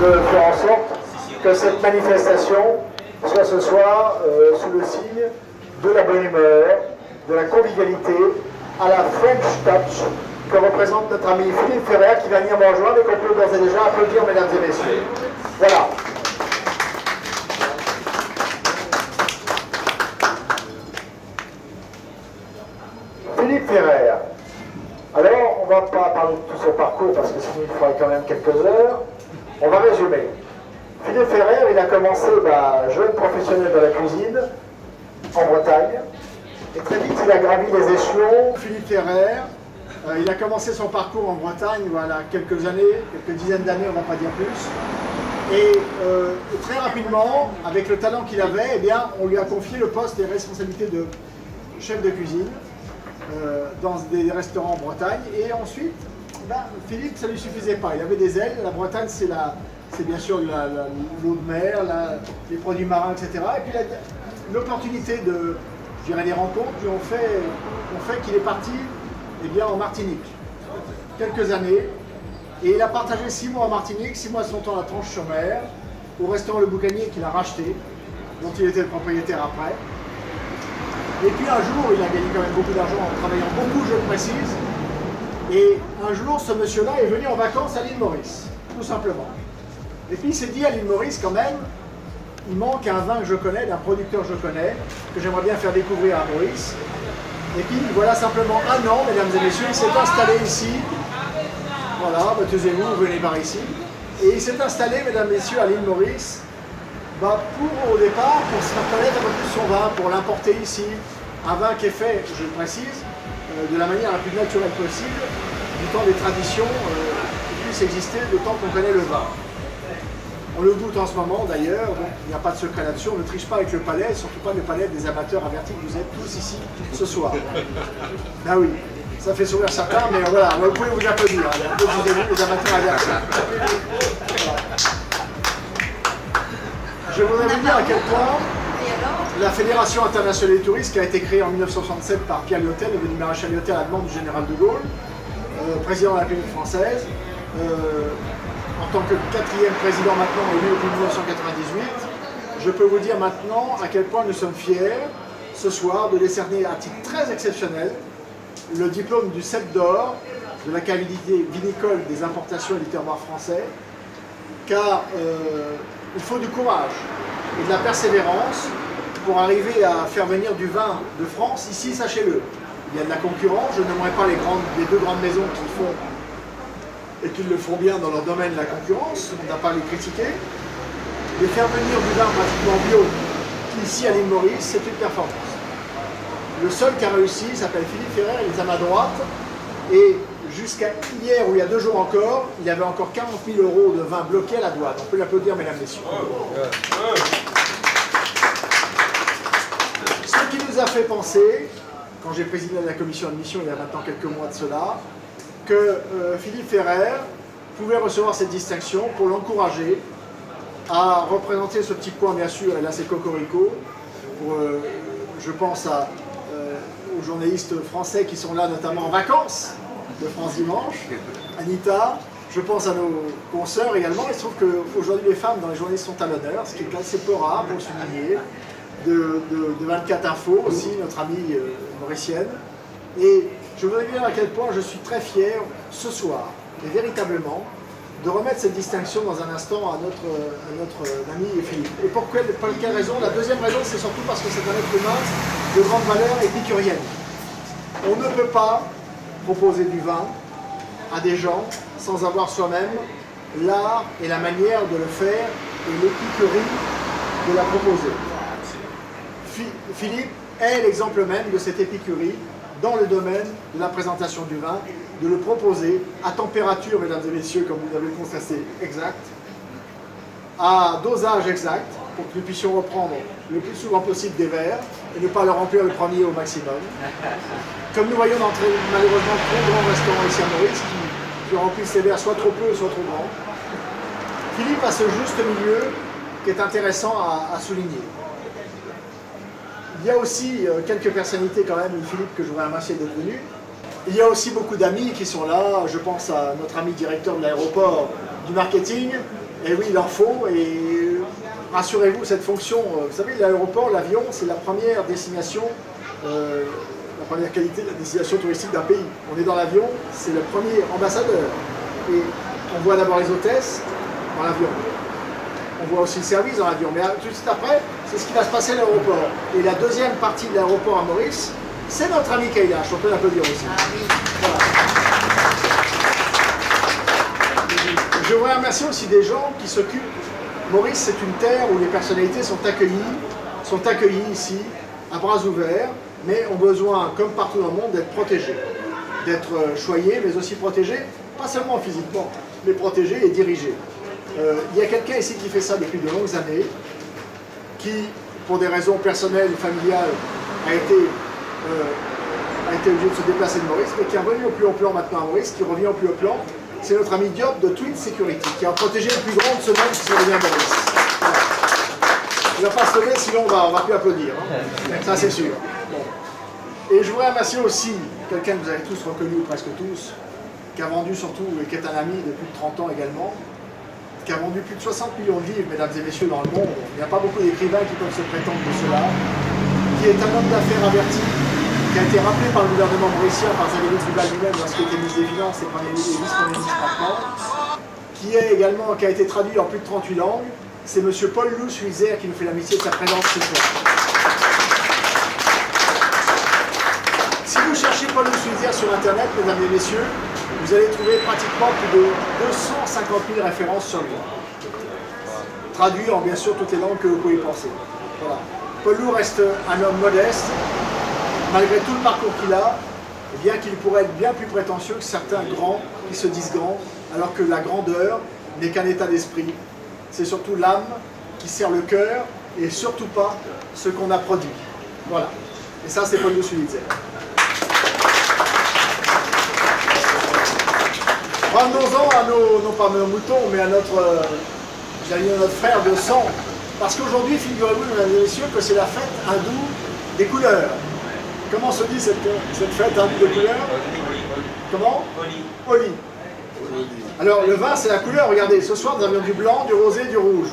de faire en sorte que cette manifestation soit ce soir sous le signe de la bonne humeur, de la convivialité, à la French Touch que représente notre ami Philippe Ferrer qui va venir me rejoindre et qu'on peut d'ores et déjà applaudir, mesdames et messieurs. Voilà. Philippe Ferrer. Alors, on ne va pas parler de tout son parcours parce que sinon il faudrait quand même quelques heures. On va résumer. Philippe Ferrer, il a commencé jeune professionnel de la cuisine en Bretagne. Et très vite, il a gravi les échelons. Philippe Ferrer, il a commencé son parcours en Bretagne, voilà, quelques années, quelques dizaines d'années, on ne va pas dire plus. Et très rapidement, avec le talent qu'il avait, eh bien, on lui a confié le poste et responsabilités de chef de cuisine dans des restaurants en Bretagne. Et ensuite, Philippe, ça ne lui suffisait pas. Il avait des ailes. La Bretagne, c'est bien sûr l'eau de mer, les produits marins, etc. Et puis l'opportunité de, je dirais, des rencontres qui ont fait qu'il est parti en Martinique. Quelques années. Et il a partagé 6 mois en Martinique, 6 mois de son temps à la Tranche-sur-Mer, au restaurant Le Boucanier qu'il a racheté, dont il était le propriétaire après. Et puis un jour, il a gagné quand même beaucoup d'argent en travaillant beaucoup, je le précise. Et un jour, ce monsieur-là est venu en vacances à l'île Maurice, tout simplement. Et puis il s'est dit à l'île Maurice quand même, il manque un vin que je connais, d'un producteur que je connais, que j'aimerais bien faire découvrir à Maurice. Et puis voilà simplement un an, mesdames et messieurs, il s'est installé ici. Voilà, taisez-vous, vous venez par ici. Et il s'est installé, mesdames et messieurs, à l'île Maurice, au départ, pour se faire connaître un peu plus son vin, pour l'importer ici. Un vin qui est fait, je le précise, de la manière la plus naturelle possible, du temps des traditions qui puissent exister, du temps qu'on connaît le vin. On le goûte en ce moment d'ailleurs, donc il n'y a pas de secret là-dessus, on ne triche pas avec le palais, surtout pas le palais des amateurs avertis que vous êtes tous ici ce soir. Ben oui, ça fait sourire certains, mais voilà, vous pouvez vous applaudir, applaudissez-vous les amateurs avertis. Voilà. Je voudrais vous dire à quel point la Fédération internationale des touristes, qui a été créée en 1967 par Pierre Lyotel, devenu maréchal Lyotel à la demande du général de Gaulle, président de la République française, en tant que 4e président maintenant élu depuis 1998, je peux vous dire maintenant à quel point nous sommes fiers ce soir de décerner à titre très exceptionnel le diplôme du Cep d'or de la qualité vinicole des importations et du terroir français, car il faut du courage et de la persévérance pour arriver à faire venir du vin de France ici, sachez-le. Il y a de la concurrence, je n'aimerais pas les 2 grandes maisons qui font et qui le font bien dans leur domaine, la concurrence, on n'a pas à les critiquer. Mais faire venir du vin pratiquement bio ici à l'île Maurice, c'est une performance. Le seul qui a réussi s'appelle Philippe Ferrer, il est à ma droite, et jusqu'à hier, ou il y a 2 jours encore, il y avait encore 40 000 € de vin bloqués à la douane. On peut l'applaudir, mesdames et messieurs. Ce qui nous a fait penser, quand j'ai présidé la commission d'admission il y a maintenant quelques mois de cela, que Philippe Ferrer pouvait recevoir cette distinction pour l'encourager à représenter ce petit point, bien sûr, et là c'est Cocorico, je pense aux journalistes français qui sont là, notamment en vacances de France Dimanche, Anita, je pense à nos consoeurs également. Il se trouve qu'aujourd'hui les femmes dans les journalistes sont à l'honneur, ce qui est assez peu rare pour le souligner, de 24 Infos aussi, notre amie mauricienne. Et je voudrais dire à quel point je suis très fier ce soir, et véritablement, de remettre cette distinction dans un instant à notre ami Philippe. Et pour quelle raison? La deuxième raison, c'est surtout parce que c'est un être humain de grande valeur épicurienne. On ne peut pas proposer du vin à des gens sans avoir soi-même l'art et la manière de le faire et l'épicurie de la proposer. Philippe est l'exemple même de cette épicurie dans le domaine de la présentation du vin, de le proposer à température, mesdames et messieurs, comme vous avez constaté, exact, à dosage exact, pour que nous puissions reprendre le plus souvent possible des verres et ne pas le remplir le premier au maximum. Comme nous voyons dans malheureusement trop grands restaurants ici à Maurice qui remplissent les verres soit trop peu, soit trop grands. Philippe a ce juste milieu qui est intéressant à souligner. Il y a aussi quelques personnalités quand même, Philippe, que je voudrais remercier d'être venu. Il y a aussi beaucoup d'amis qui sont là. Je pense à notre ami directeur de l'aéroport du marketing, Et oui, il en faut, et rassurez-vous, cette fonction, vous savez, l'aéroport, l'avion, c'est la première destination, la première qualité de la destination touristique d'un pays. On est dans l'avion, c'est le premier ambassadeur. Et on voit d'abord les hôtesses dans l'avion. On voit aussi le service dans l'avion, mais tout de suite après, c'est ce qui va se passer à l'aéroport. Et la deuxième partie de l'aéroport à Maurice, c'est notre ami Kailash, on peut l'applaudir aussi. Ah oui. Voilà. Je voudrais remercier aussi des gens qui s'occupent. Maurice, c'est une terre où les personnalités sont accueillies ici, à bras ouverts, mais ont besoin, comme partout dans le monde, d'être protégées, d'être choyées, mais aussi protégées, pas seulement physiquement, mais protégées et dirigées. Il y a quelqu'un ici qui fait ça depuis de longues années, qui, pour des raisons personnelles, familiales, a été obligé de se déplacer de Maurice, mais qui est revenu au plus haut plan maintenant à Maurice, qui revient au plus haut plan. C'est notre ami Diop de Twin Security, qui a protégé le plus grand de ce monde qui se revient à Maurice. Voilà. Il ne va pas se lever, sinon on va plus applaudir. Hein. Ça, c'est sûr. Bon. Et je voudrais remercier aussi quelqu'un que vous avez tous reconnu, ou presque tous, qui a vendu surtout, et qui est un ami de plus de 30 ans également, qui a vendu plus de 60 millions de livres, mesdames et messieurs, dans le monde. Il n'y a pas beaucoup d'écrivains qui peuvent se prétendre de cela, qui est un homme d'affaires averti, qui a été rappelé par le gouvernement mauricien, par Xavier Duval lui-même lorsqu'il était ministre des Finances et Premier ministre maintenant, qui a été traduit en plus de 38 langues. C'est M. Paul Lou Suizer qui nous fait l'amitié de sa présence ce soir. Si vous cherchez Paul Lou Suizer sur Internet, mesdames et messieurs, vous allez trouver pratiquement plus de 250 000 références sur lui. Traduit en bien sûr toutes les langues que vous pouvez penser. Voilà. Paul Lou reste un homme modeste, malgré tout le parcours qu'il a, bien qu'il pourrait être bien plus prétentieux que certains grands qui se disent grands, alors que la grandeur n'est qu'un état d'esprit. C'est surtout l'âme qui sert le cœur et surtout pas ce qu'on a produit. Voilà. Et ça, c'est Paul Lou Suizer. Revenons-en à non pas nos moutons, mais à notre frère de sang. Parce qu'aujourd'hui, figurez-vous, mesdames et messieurs, que c'est la fête hindoue des couleurs. Comment se dit cette fête hindoue des couleurs? Comment? Holi. Alors, le vin, c'est la couleur. Regardez, ce soir, nous avions du blanc, du rosé, du rouge.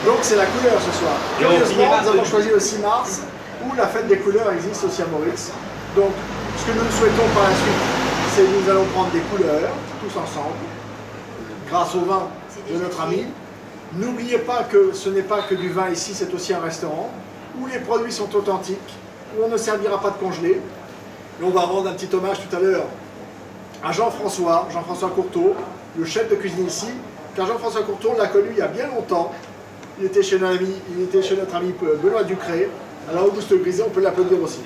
Donc, c'est la couleur ce soir. Curieusement, nous avons choisi le 6 mars, où la fête des couleurs existe aussi à Maurice. Donc, ce que nous souhaitons par la suite, c'est que nous allons prendre des couleurs, tous ensemble, grâce au vin de notre ami. N'oubliez pas que ce n'est pas que du vin ici, c'est aussi un restaurant, où les produits sont authentiques, où on ne servira pas de congelé. Et on va rendre un petit hommage tout à l'heure à Jean-François Courteau, le chef de cuisine ici, car Jean-François Courteau, on l'a connu il y a bien longtemps. Il était chez notre ami Benoît Ducré. Alors Auguste Griset, on peut l'applaudir aussi.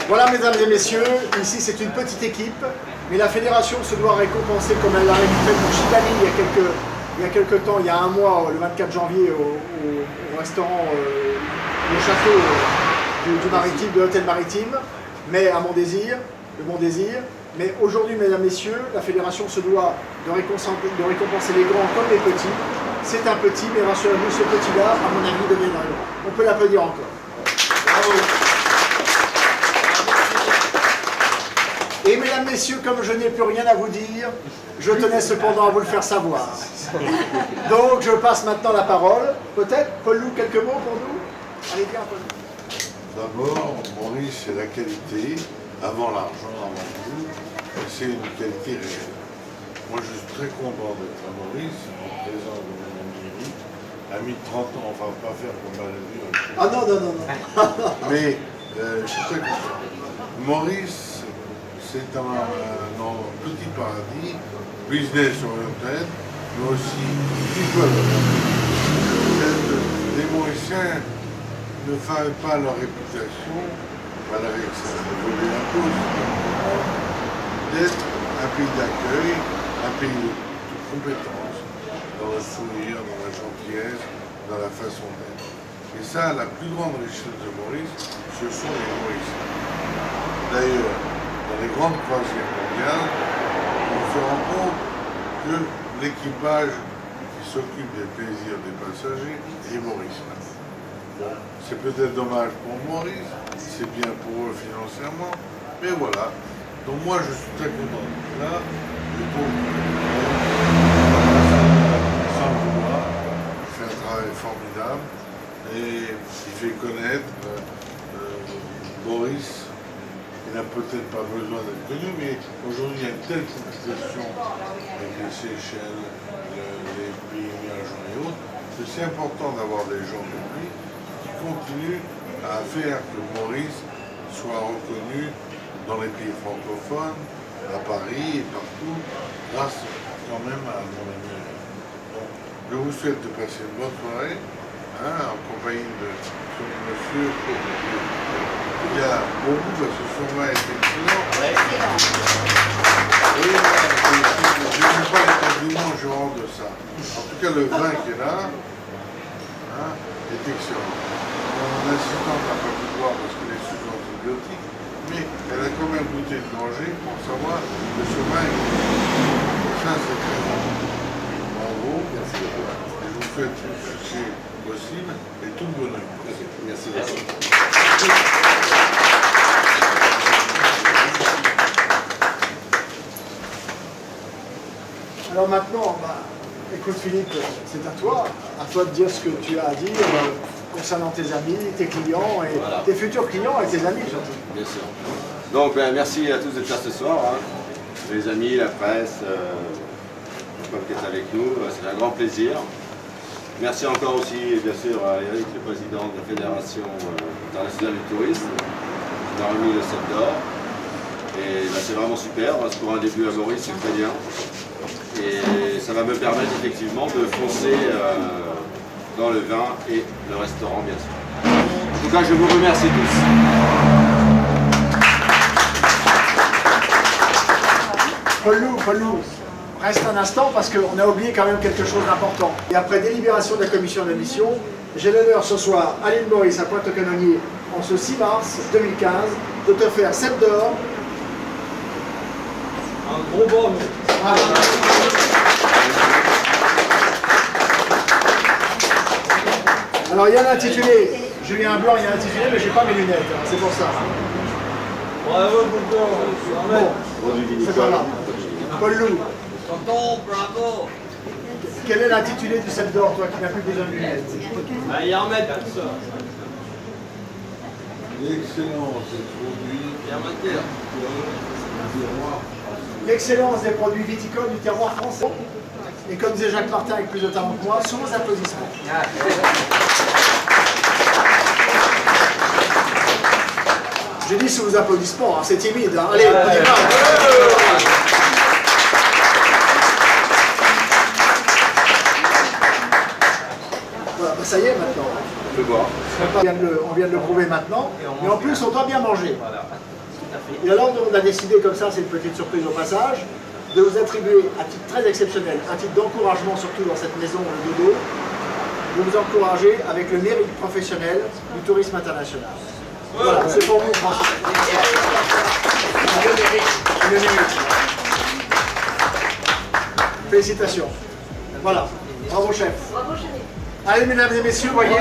Voilà, mesdames et messieurs, ici c'est une petite équipe, mais la fédération se doit récompenser comme elle l'a fait pour Chibani il y a quelques temps, il y a un mois, le 24 janvier, au restaurant Le Château du Maritime, de l'hôtel Maritime, mais à le Bon Désir. Mais aujourd'hui, mesdames et messieurs, la fédération se doit de récompenser les grands comme les petits. C'est un petit, mais rassurez-vous, ce petit-là, à mon avis, deviendra grand. On peut l'applaudir encore. Bravo. Et mesdames, messieurs, comme je n'ai plus rien à vous dire, je tenais cependant à vous le faire savoir. Donc, je passe maintenant la parole. Peut-être, Paul Lou, quelques mots pour nous? Allez bien, Paul Lou. D'abord, Maurice, c'est la qualité, avant l'argent, avant tout, et c'est une qualité réelle. Moi, je suis très content d'être à Maurice, en présence de mon ami de 30 ans, enfin, pas faire comme à la vue. Ah non, non, non, non. Mais, je suis très content. Maurice, c'est un petit paradis, business oriented, mais aussi people. Les Mauriciens ne font pas leur réputation, malgré que ça évolue un peu, d'être un pays d'accueil, un pays de compétence, dans le sourire, dans la gentillesse, dans la façon d'être. Et ça, la plus grande richesse de Maurice, ce sont les Mauriciens. D'ailleurs, dans les grandes croisières mondiales, on se rend compte que l'équipage qui s'occupe des plaisirs des passagers est mauricien. Bon, c'est peut-être dommage pour Maurice, c'est bien pour eux financièrement, mais voilà. Donc moi je suis très content. Là, je trouve sans le vouloir, il fait un travail formidable et il fait connaître Boris. Il n'a peut-être pas besoin d'être connu, mais aujourd'hui il y a une telle complication avec les Seychelles, les pays émergents et autres, que c'est important d'avoir des gens comme lui qui continuent à faire que Maurice soit reconnu dans les pays francophones, à Paris et partout, grâce quand même à mon ami. Donc, je vous souhaite de passer une bonne soirée, en compagnie de ce monsieur qui a beaucoup, parce que son vin est excellent. Et je n'aime pas les compliments, je rends de ça. En tout cas, le vin qui est là est excellent. Mon assistante n'a pas pu boire parce qu'elle est sous antibiotiques, mais elle a quand même goûté de manger pour savoir que ce vin est bon. Ça, c'est très bon. Bravo. Merci beaucoup. Et je vous souhaite tout le succès possible et tout le bonheur. Merci. Alors maintenant, écoute Philippe, c'est à toi de dire ce que tu as à dire concernant tes amis, tes clients et voilà, tes futurs clients et tes amis surtout. Bien sûr. Donc merci à tous d'être là ce soir, les amis, la presse, le peuple qui est avec nous, c'est un grand plaisir. Merci encore aussi bien sûr à Eric, le président de la Fédération internationale du tourisme, qui m'a remis le Cep d'Or. Et c'est vraiment super, parce que pour un début à Maurice, c'est très bien. Et ça va me permettre effectivement de foncer dans le vin et le restaurant, bien sûr. En tout cas, je vous remercie tous. Paul Lou, reste un instant parce qu'on a oublié quand même quelque chose d'important. Et après délibération de la commission d'admission, j'ai l'honneur ce soir à l'île Maurice, à Pointe-aux-Canonniers, en ce 6 mars 2015, de te faire Cep d'Or. Un gros bon. Alors il y a un intitulé, Julien Blanc, il y a un intitulé, mais j'ai pas mes lunettes, c'est pour ça. Bravo, bon, c'est pas grave. Paul Lou, bravo. quel est l'intitulé du Cep d'Or, toi qui n'as plus besoin de lunettes? Il y a un mètre tout ça. L'excellence des produits du terroir. L'excellence des produits viticoles du terroir français. Et comme disait Jacques Martin avec plus de talent que moi, sous vos applaudissements. J'ai dit sous vos applaudissements, c'est timide. Allez, on y va. Voilà, ça y est maintenant. Je vais voir. On vient de le prouver maintenant. Mais en plus, on doit bien manger. Et alors, on a décidé, comme ça, c'est une petite surprise au passage, de vous attribuer, à titre très exceptionnel, à titre d'encouragement, surtout dans cette maison le dodo, de vous encourager avec le mérite professionnel du tourisme international. Voilà, c'est pour vous, François. Le mérite. Félicitations. Voilà. Bravo, chef. Allez, mesdames et messieurs, voyez,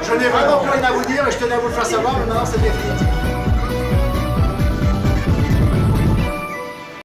je n'ai vraiment plus rien à vous dire et je tenais à vous le faire savoir, mais maintenant c'est définitif.